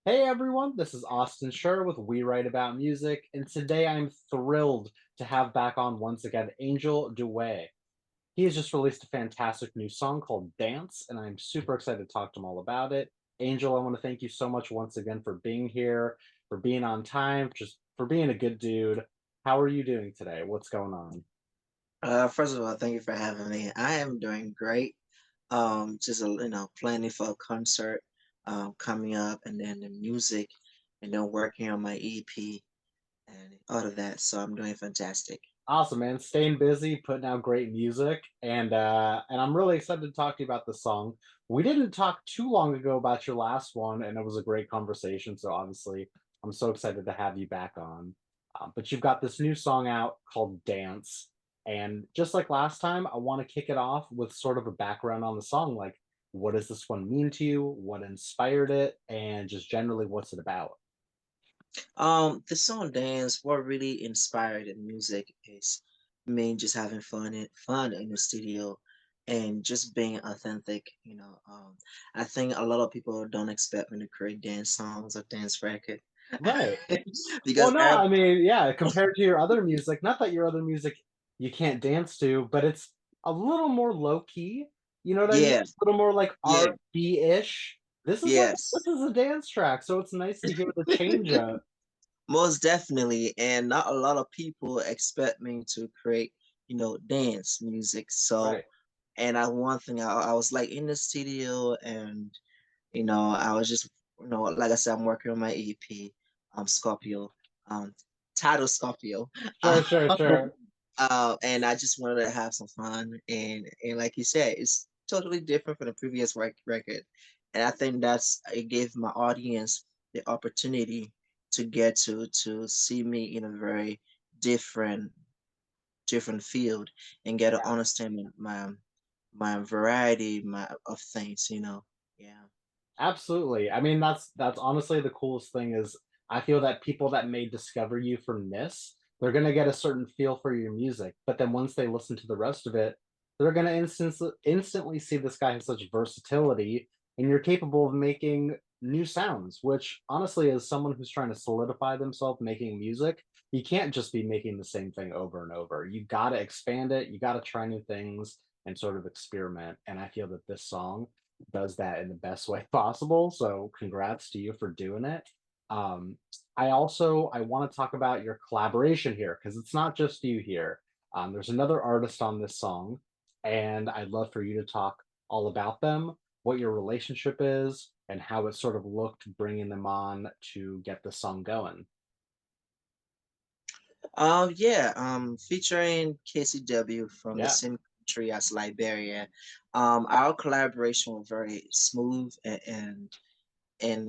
Hey everyone, this is Austin Schur with We Write About Music, and today I'm thrilled to have back on once again Angel Dweh. He has just released a fantastic new song called Dance, and I'm super excited to talk to him all about it. Angel, I want to thank you so much once again for being here, for being on time, just for being a good dude. How are you doing today? What's going on? First of all, thank you for having me. I am doing great. Just planning for a concert coming up, and then the music, and then working on my EP and all of that. So I'm doing fantastic. Awesome, man. Staying busy, putting out great music, and I'm really excited to talk to you about this song. We didn't talk too long ago about your last one, and it was a great conversation. So obviously, I'm so excited to have you back on. But you've got this new song out called "Dance," and just like last time, I want to kick it off with sort of a background on the song, like what does this one mean to you, what inspired it, and just generally what's it about. The song "Dance," what really inspired the music is me just having fun in the studio and just being authentic. I think a lot of people don't expect me to create dance songs or dance record Right. Well, because no, I mean, yeah, compared to your other music, not that your other music you can't dance to, but it's a little more low key. You know what I mean? yeah, A little more like yeah, R&B-ish. This yes. is a dance track, so it's nice to hear the change up. Most definitely, and not a lot of people expect me to create, dance music. So, Right. and one thing, I was like in the studio, and I was just, like I said, I'm working on my EP, Scorpio, um, title Scorpio, Sure, sure, sure. and I just wanted to have some fun, and like you said, it's totally different from the previous record, and I think it gave my audience the opportunity to get to see me in a very different different field and get to Yeah. understand my variety my of things. Yeah. Absolutely. I mean, that's honestly the coolest thing is I feel that people that may discover you from this, they're gonna get a certain feel for your music, but then once they listen to the rest of it, they're gonna instantly see this guy has such versatility, and you're capable of making new sounds, which honestly, as someone who's trying to solidify themselves making music, you can't just be making the same thing over and over. You gotta expand it, you gotta try new things and sort of experiment. And I feel that this song does that in the best way possible. So congrats to you for doing it. Um, I want to talk about your collaboration here because it's not just you here. There's another artist on this song, and I'd love for you to talk all about them, what your relationship is, and how it sort of looked bringing them on to get the song going. Yeah, featuring KCW from the Yeah. same country as Liberia. Our collaboration was very smooth and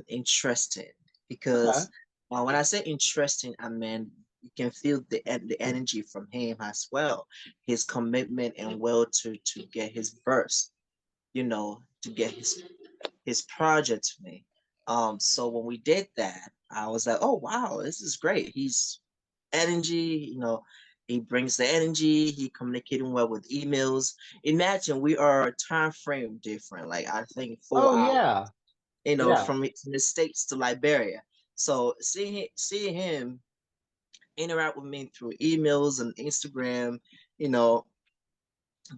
interesting Okay. because when I say interesting, I mean you can feel the energy from him as well, his commitment and will to get his verse, to get his project to me. So when we did that, I was like, oh wow, this is great. He's energy, he brings the energy, he communicating well with emails. Imagine we are time frame different, like I think Oh 4 hours, yeah. Yeah. from the States to Liberia. So seeing him interact with me through emails and Instagram, you know,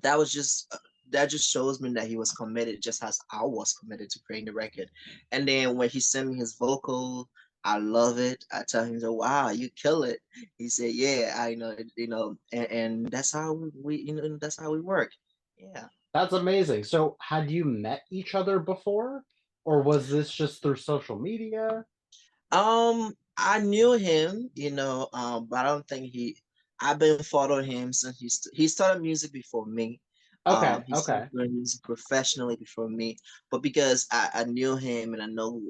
that was just that just shows me that he was committed just as I was committed to creating the record. And then when he sent me his vocal, I love it. I tell him, wow, you kill it. He said, yeah, I know, and that's how that's how we work. Yeah. That's amazing. So had you met each other before? Or was this just through social media? I knew him, but I don't think I've been following him since he started music before me. Okay, He started okay. doing music professionally before me, but because I knew him and I know,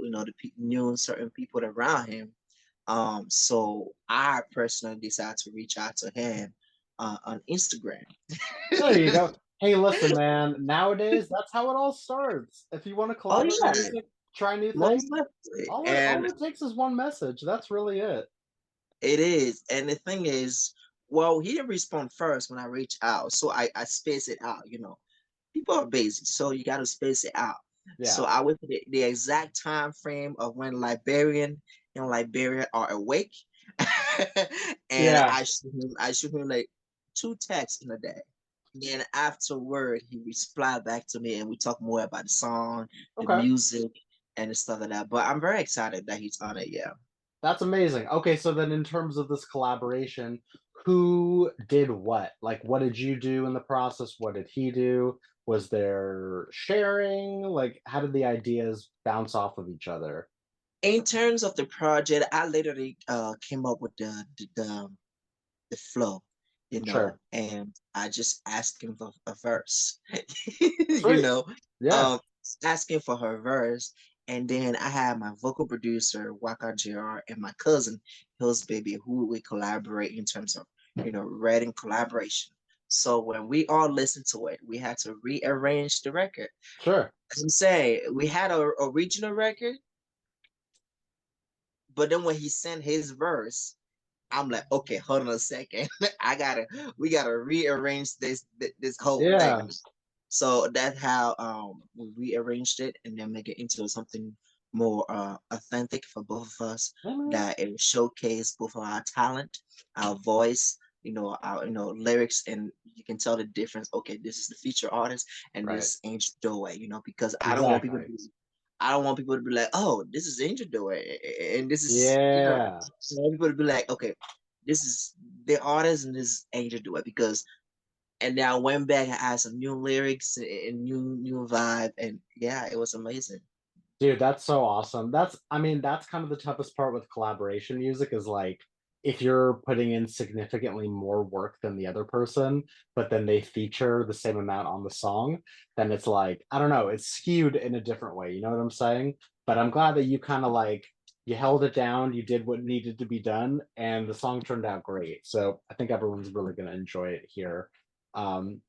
knew certain people around him, so I personally decided to reach out to him on Instagram. There you go. Hey, listen, man, nowadays, that's how it all starts. If you wanna Oh collaborate on yeah, music, try new most things, definitely. all And it takes is one message, that's really it. it is. And the thing is, well, he didn't respond first when I reached out. So I spaced it out. People are busy. So you got to space it out. Yeah. So I went to the exact time frame of when Liberian and Liberia are awake. And Yeah. I shoot him like 2 texts in a day. Then afterward, he replied back to me and we talk more about the song, the Okay. music, and the stuff like that. But I'm very excited that he's on it. Yeah. That's amazing. Okay, so then in terms of this collaboration, who did what? Like, what did you do in the process? What did he do? Was there sharing? Like, how did the ideas bounce off of each other? In terms of the project, I literally came up with the flow, Sure. and I just asked him for a verse, Sweet. Yeah. um, asking for her verse. And then I had my vocal producer, Waka JR, and my cousin, Hills Baby, who we collaborate in terms of, writing collaboration. So when we all listened to it, we had to rearrange the record. Sure. As I'm saying, we had a original record, but then when he sent his verse, I'm like, okay, hold on a second. We gotta rearrange this whole thing. Yeah. So that's how we rearranged it and then make it into something more authentic for both of us, Yeah, man. that it showcase both of our talent, our voice, our lyrics, and you can tell the difference. Okay, this is the feature artist and Right. this Angel Dweh, because Exactly. I don't want people to be like, oh, this is Angel Dweh, and this is, Yeah. I want people to be like, okay, this is the artist and this is Angel Dweh, because and then I went back and added some new lyrics and new vibe, and yeah, it was amazing. Dude, that's so awesome. I mean, that's kind of the toughest part with collaboration music is like if you're putting in significantly more work than the other person, but then they feature the same amount on the song, then it's like, I don't know, it's skewed in a different way. You know what I'm saying? But I'm glad that you kind of like you held it down, you did what needed to be done, and the song turned out great. So I think everyone's really gonna enjoy it here. Um,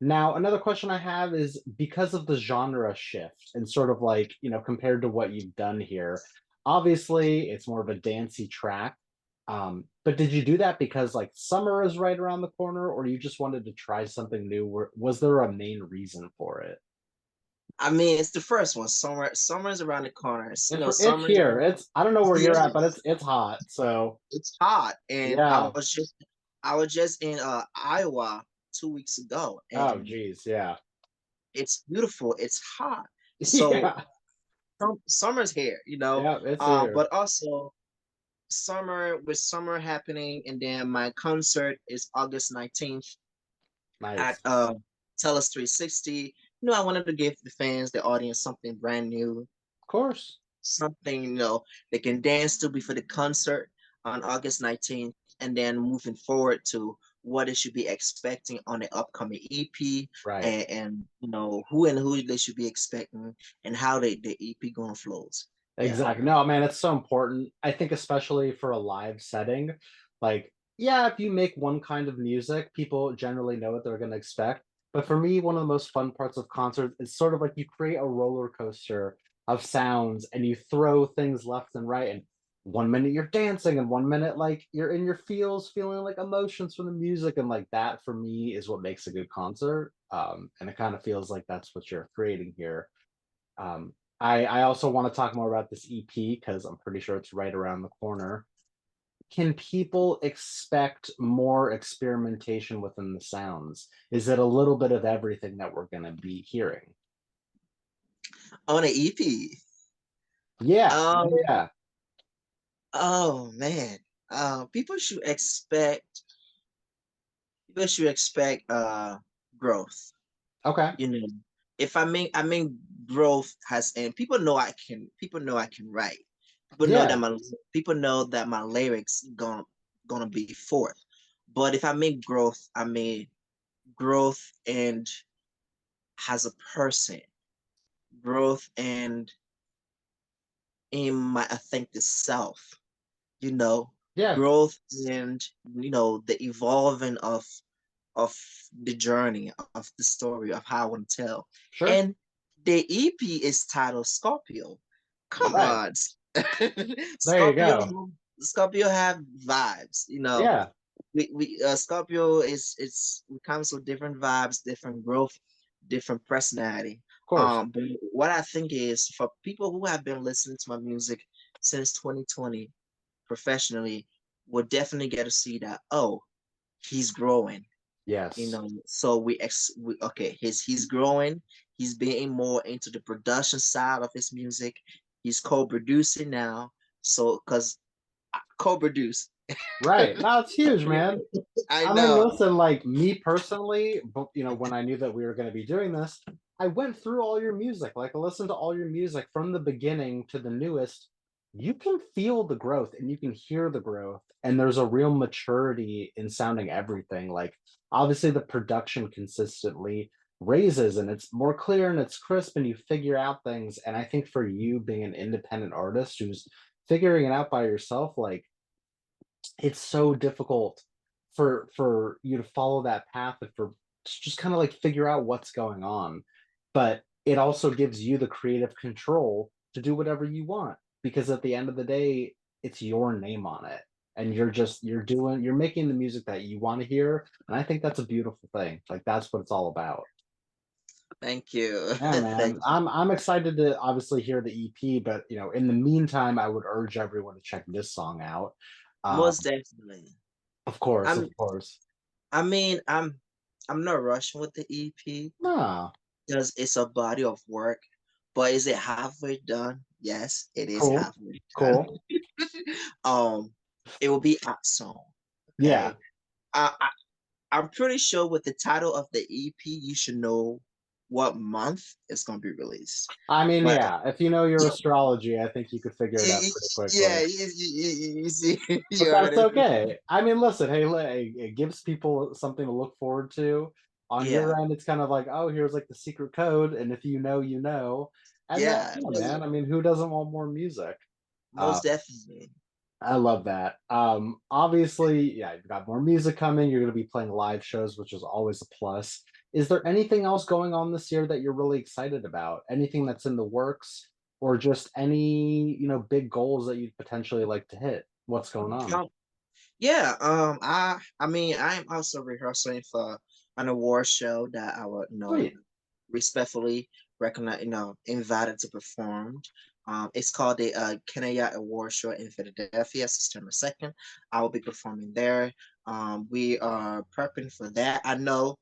Now, another question I have is because of the genre shift and sort of like, compared to what you've done here, obviously it's more of a dancey track. But did you do that because like summer is right around the corner, or you just wanted to try something new? Was there a main reason for it? I mean, it's the first one. Summer's around the corner. It's Summer's here. I don't know where you're yeah, at, but it's hot. So it's hot, and yeah. I was just in Iowa 2 weeks ago, Oh and geez, yeah. it's beautiful. It's hot, so Yeah. summer's here, Yeah, it's here. but also summer happening, and then my concert is August 19th at Nice. Telus 360. I wanted to give the fans, the audience, something brand new, Of course. something they can dance to before the concert on August 19th, and then moving forward to what they should be expecting on the upcoming EP, Right. and who they should be expecting, and how the EP going flows. Yeah. Exactly. No, man, it's so important. I think especially for a live setting, like, yeah, if you make one kind of music, people generally know what they're going to expect. But for me, one of the most fun parts of concerts is sort of like you create a roller coaster of sounds and you throw things left and right. And 1 minute you're dancing, and 1 minute like you're in your feels, feeling like emotions from the music. And like that for me is what makes a good concert. And it kind of feels like that's what you're creating here. I also want to talk more about this EP because I'm pretty sure it's right around the corner. Can people expect more experimentation within the sounds? Is it a little bit of everything that we're going to be hearing? On the EP. Yeah, yeah, Um, yeah. oh man. People should expect growth. Okay. You know, if I mean growth has, and people know I can write. Yeah, People know that my lyrics gonna be forth. But if I mean growth, I mean growth and as a person, growth and in my authentic self, you know, yeah, growth and the evolving of the journey of the story of how I want to tell. sure. And the EP is titled Scorpio. Come Right. on. There you go. Scorpio have vibes, Yeah, we Scorpio is it's we come with different vibes, different growth, different personality. course. But what I think is for people who have been listening to my music since 2020 professionally, will definitely get to see that, oh, he's growing, Yes. so we okay, he's growing, he's being more into the production side of his music, he's co-producing now, so because co-produce. Right. No, it's huge, man. I I mean, know. listen, like me personally, but when I knew that we were going to be doing this, I went through all your music. Like, I listened to all your music from the beginning to the newest. You can feel the growth and you can hear the growth, and there's a real maturity in sounding everything. Like, obviously, the production consistently raises and it's more clear and it's crisp, and you figure out things. And I think for you being an independent artist who's figuring it out by yourself, like, it's so difficult for you to follow that path and for to just kind of like figure out what's going on. But it also gives you the creative control to do whatever you want, because at the end of the day, it's your name on it. And you're making the music that you want to hear. And I think that's a beautiful thing. Like, that's what it's all about. Thank you. Yeah, Thank man. you. I'm excited to obviously hear the EP, but in the meantime, I would urge everyone to check this song out. Um, Most definitely. of course, I'm of course. I mean, I'm not rushing with the EP No, because it's a body of work. But is it halfway done? Yes, it is cool, halfway done. cool. um, it will be out soon. Yeah. Okay. I I'm pretty sure with the title of the EP, you should know what month it's gonna be released. I mean, But yeah, if you know your astrology, I think you could figure it out pretty yeah, quickly. you see, But you that's already okay. I mean, listen, hey, it gives people something to look forward to. On yeah, your end, it's kind of like, oh, here's like the secret code, and if you know, you know. And then, yeah, yeah, man, I mean, who doesn't want more music? Uh, most definitely. I love that. Obviously, yeah, you've got more music coming. You're going to be playing live shows, which is always a plus. Is there anything else going on this year that you're really excited about? Anything that's in the works, or just any, big goals that you'd potentially like to hit? What's going on? Um, yeah, I mean, I'm also rehearsing for an award show that I would, Sweet. respectfully recognize, invited to perform. It's called the Kenya Award Show in Philadelphia, September 2nd. I will be performing there. We are prepping for that. I know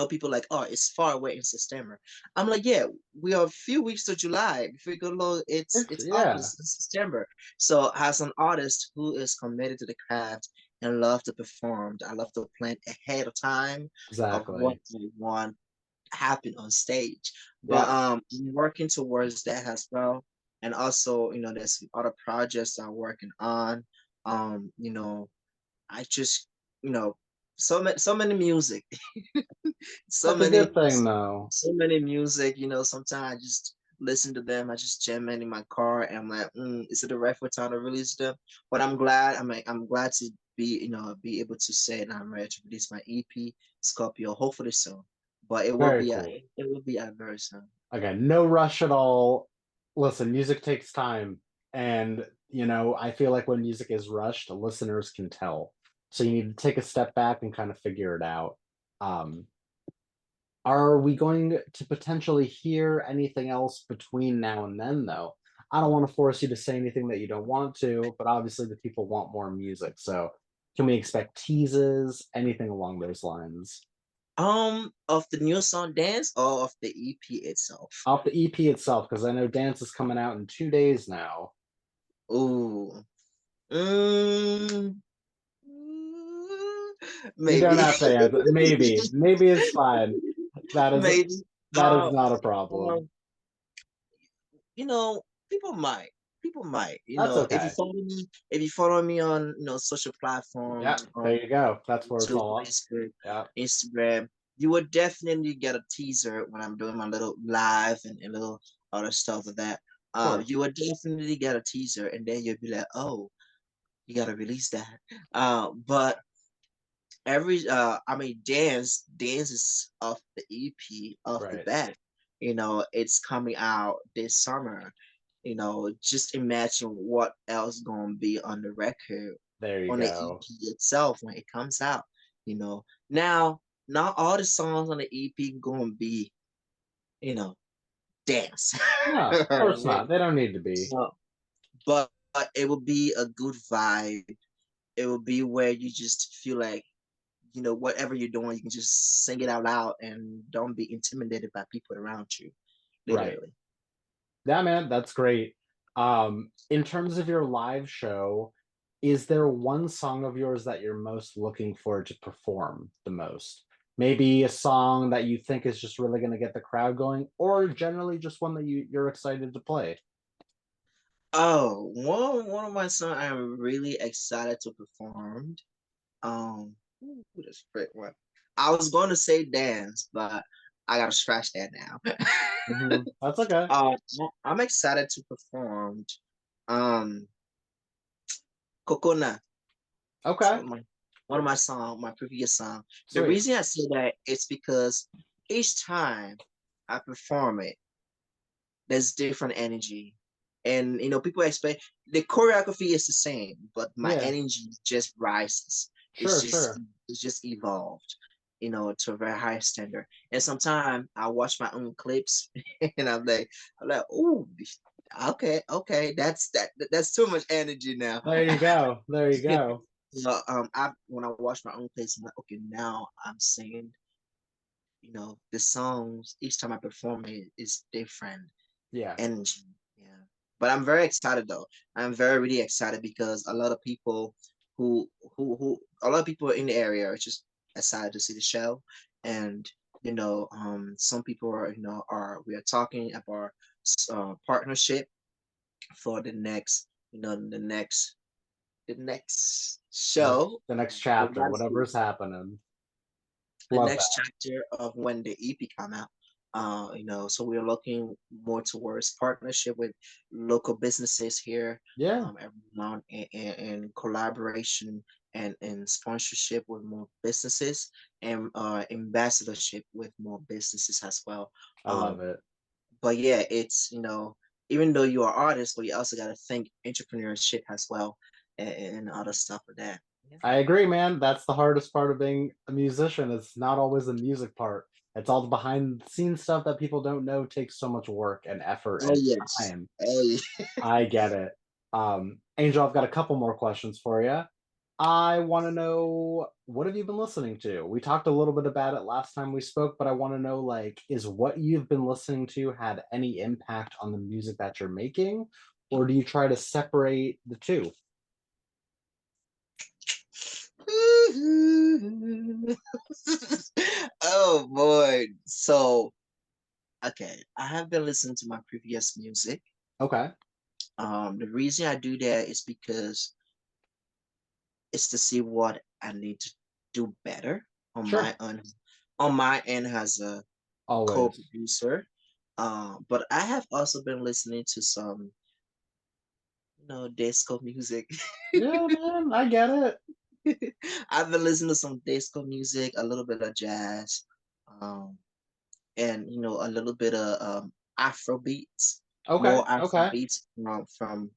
people like, oh, it's far away in September. I'm like, yeah, we are a few weeks to July. Before we go low, it's Yeah, August and September. So as an artist who is committed to the craft and love to perform, I love to plan ahead of time of what exactly. I want happen on stage. But Yeah. I'm working towards that as well. And also, there's some other projects I'm working on. Um, you know, I just, you know, so many music. so That's a many good thing, though. so many music, sometimes I just listen to them. I just jam in my car and I'm like, is it the rightful time to release them? But I'm glad to be able to say that I'm ready to release my EP Scorpio, hopefully soon. But it will Very be cool. very soon. Again, no rush at all. Listen, music takes time. And, I feel like when music is rushed, listeners can tell. So you need to take a step back and kind of figure it out. Um, are we going to potentially hear anything else between now and then, though? I don't want to force you to say anything that you don't want to, but obviously the people want more music. So can we expect teases, anything along those lines? Of the new song Dance or of the EP itself? Off the EP itself, because I know Dance is coming out in 2 days now. Ooh. Mm, mm, You don't maybe. have to answer. Maybe. Maybe it's fine. That is Maybe. that is not a problem. Um, you know, people might. People might. That's okay. If you follow me on, social Yeah, platforms, there you go. That's where it's YouTube, all. Facebook, Yeah, of Instagram, you would definitely get a teaser when I'm doing my little live and little other stuff of that. course. You would definitely get a teaser, and then you'll be like, oh, you gotta release that. But I mean, dance is off the EP off the Right. bat. It's coming out this summer. Just imagine what else gonna be on the record There you on the go. EP itself when it comes out. Now not all the songs on the EP gonna be you know, dance. No, of course not. They don't need to be. So, but it will be a good vibe. It will be where you just feel like, whatever you're doing, you can just sing it out loud and don't be intimidated by people around you, Right. literally. Yeah, man, that's great. In terms of your live show, is there one song of yours that you're most looking forward to perform the most? Maybe a song that you think is just really going to get the crowd going, or generally just one that you're excited to play? Oh, one of my songs I'm really excited to perform. Who the frick one? I was going to say dance, but I gotta scratch that now. That's okay. uh, I'm excited to perform. Um, Kokona. It's Okay. one of my song, my previous song. The Sweet. reason I say that is because each time I perform it, there's different energy. And people expect the choreography is the same, but my Yeah. energy just rises. It's Sure, just sure. it's just evolved, to a very high standard. And sometimes I watch my own clips and I'm like, oh, okay, okay, that's too much energy now. There you go. There you go. So when I watch my own clips, I'm like, okay, now I'm singing. The songs each time I perform it is different Yeah. energy. Yeah. But I'm very excited though. I'm very really excited because a lot of people a lot of people in the area are just excited to see the show. And some people are, we are talking about partnership for the next show. The next Well, chapter, that's whatever's happening. the Love next that. chapter of when the EP come out. So we're looking more towards partnership with local businesses here, Yeah, around and collaboration and sponsorship with more businesses and ambassadorship with more businesses as well. I love Um, it. but yeah, it's even though you are artists, but you also got to think entrepreneurship as well and other stuff like that. Yeah. I agree, man. That's the hardest part of being a musician. It's not always the music part. It's all the behind the scenes stuff that people don't know takes so much work and effort Oh and yes. time. Oh yeah. I get it. Angel, I've got a couple more questions for you. I want to know, what have you been listening to? We talked a little bit about it last time we spoke, but I want to know, like, is what you've been listening to had any impact on the music that you're making, or do you try to separate the two? Oh boy. So, okay, I have been listening to my previous music. Okay, The reason I do that is because it's to see what I need to do better on sure, my end as a always. co-producer. But I have also been listening to some, disco music. Yeah, man, I get it. I've been listening to some disco music, a little bit of jazz, um, and a little bit of Afro beats, Okay, more Afro okay, beats from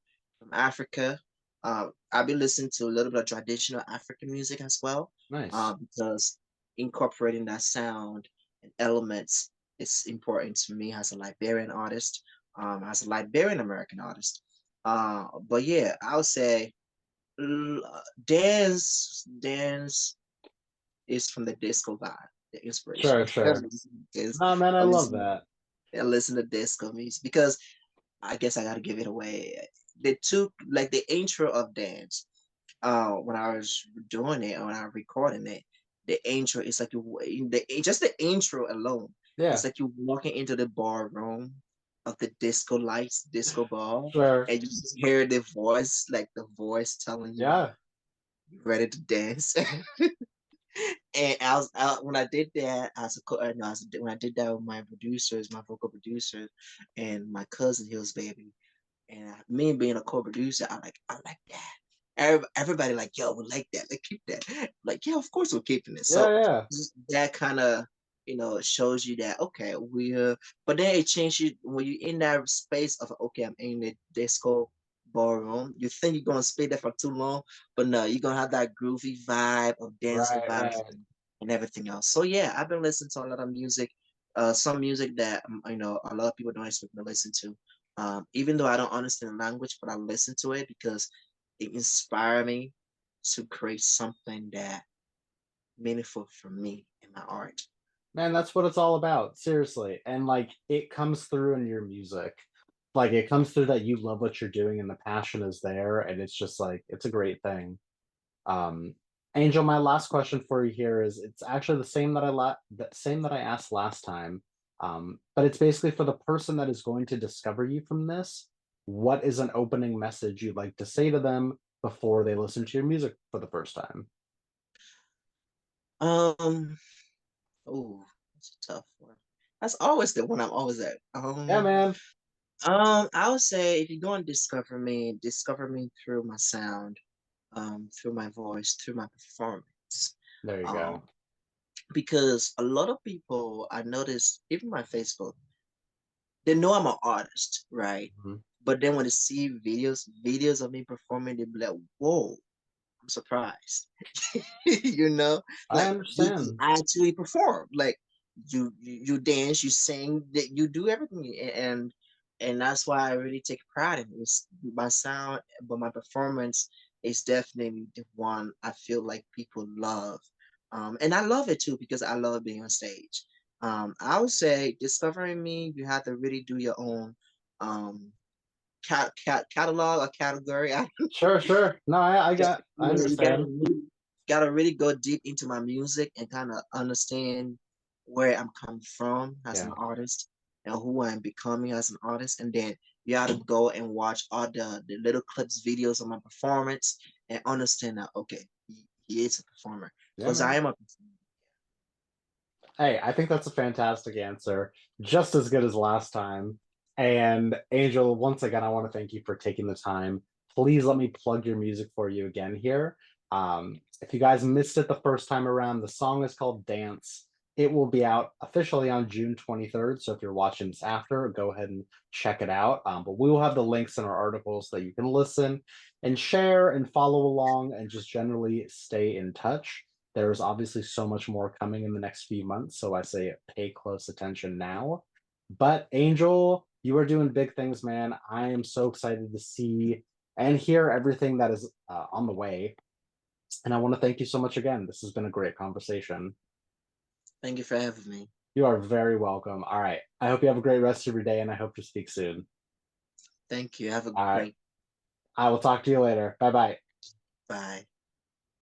Africa. I've been listening to a little bit of traditional African music as well, nice. because incorporating that sound and elements is important to me as a Liberian artist, as a Liberian-American artist. But yeah, I would say dance is from the disco vibe, the inspiration. Sure, sure. Is No, man, I I love listen, that. I listen to disco music because I guess I gotta give it away. The two, like the intro of dance, when I was doing it, when I recording it, the intro is like just the intro alone. It's Yeah, like you walking into the bar room of the disco lights, disco ball, sure. and you just hear the voice telling you Yeah, you ready to dance. And when I did that as a no, when I did that with my producers, my vocal producers, and my cousin Hill's baby, and me being a co-producer, I like that. Everybody like, yo, we like that. Like keep that. Like, yeah, of course we're keeping it. yeah, So yeah. that kind of shows you that okay, we're. But then it changes you when you're in that space of okay, I'm in the disco ballroom. You think you're gonna stay there for too long, but no, you're gonna have that groovy vibe of dancing Right, vibes right. and everything else. So yeah, I've been listening to a lot of music, some music that a lot of people don't expect me to listen to. Even though I don't understand the language, but I listen to it because it inspired me to create something that meaningful for me in my art. Man, that's what it's all about, seriously. And like it comes through in your music. Like it comes through that you love what you're doing and the passion is there, and it's just like it's a great thing. Um, Angel, my last question for you here is it's actually the same that I asked last time. But it's basically for the person that is going to discover you from this. What is an opening message you'd like to say to them before they listen to your music for the first time? Um, oh, that's a tough one. That's always the one I'm always at. Yeah, man. I would say if you're going to discover me through my sound, through my voice, through my performance. There you Um, go. because a lot of people I notice, even my Facebook, they know I'm an artist, right? Mhm. But then when they see videos of me performing, they be like, "Whoa, I'm surprised." you know, I like you understand. actually perform, like you dance, you sing, that you do everything, and that's why I really take pride in it. It's my sound, but my performance is definitely the one I feel like people love, and I love it too because I love being on stage. I would say discovering me, you have to really do your own um catalog or category. Sure, sure. No, I You gotta understand. really go deep into my music and kind of understand where I'm coming from as an Yeah. artist and who I'm becoming as an artist. And then you gotta go and watch all the little clips, videos of my performance and understand that, okay, he is a performer. Yeah, Because I man. am a performer. Hey, I think that's a fantastic answer. Just as good as last time. And Angel, once again, I want to thank you for taking the time. Please let me plug your music for you again here. If you guys missed it the first time around, the song is called Dance. It will be out officially on June 23rd. So if you're watching this after, go ahead and check it out. But we will have the links in our articles so that you can listen and share and follow along and just generally stay in touch. There's obviously so much more coming in the next few months, so I say pay close attention now. But Angel, you are doing big things, man. I am so excited to see and hear everything that is on the way. And I want to thank you so much again. This has been a great conversation. Thank you for having me. You are very welcome. All right. I hope you have a great rest of your day and I hope to speak soon. Thank you. Have a All right. great I will talk to you later. Bye bye. bye.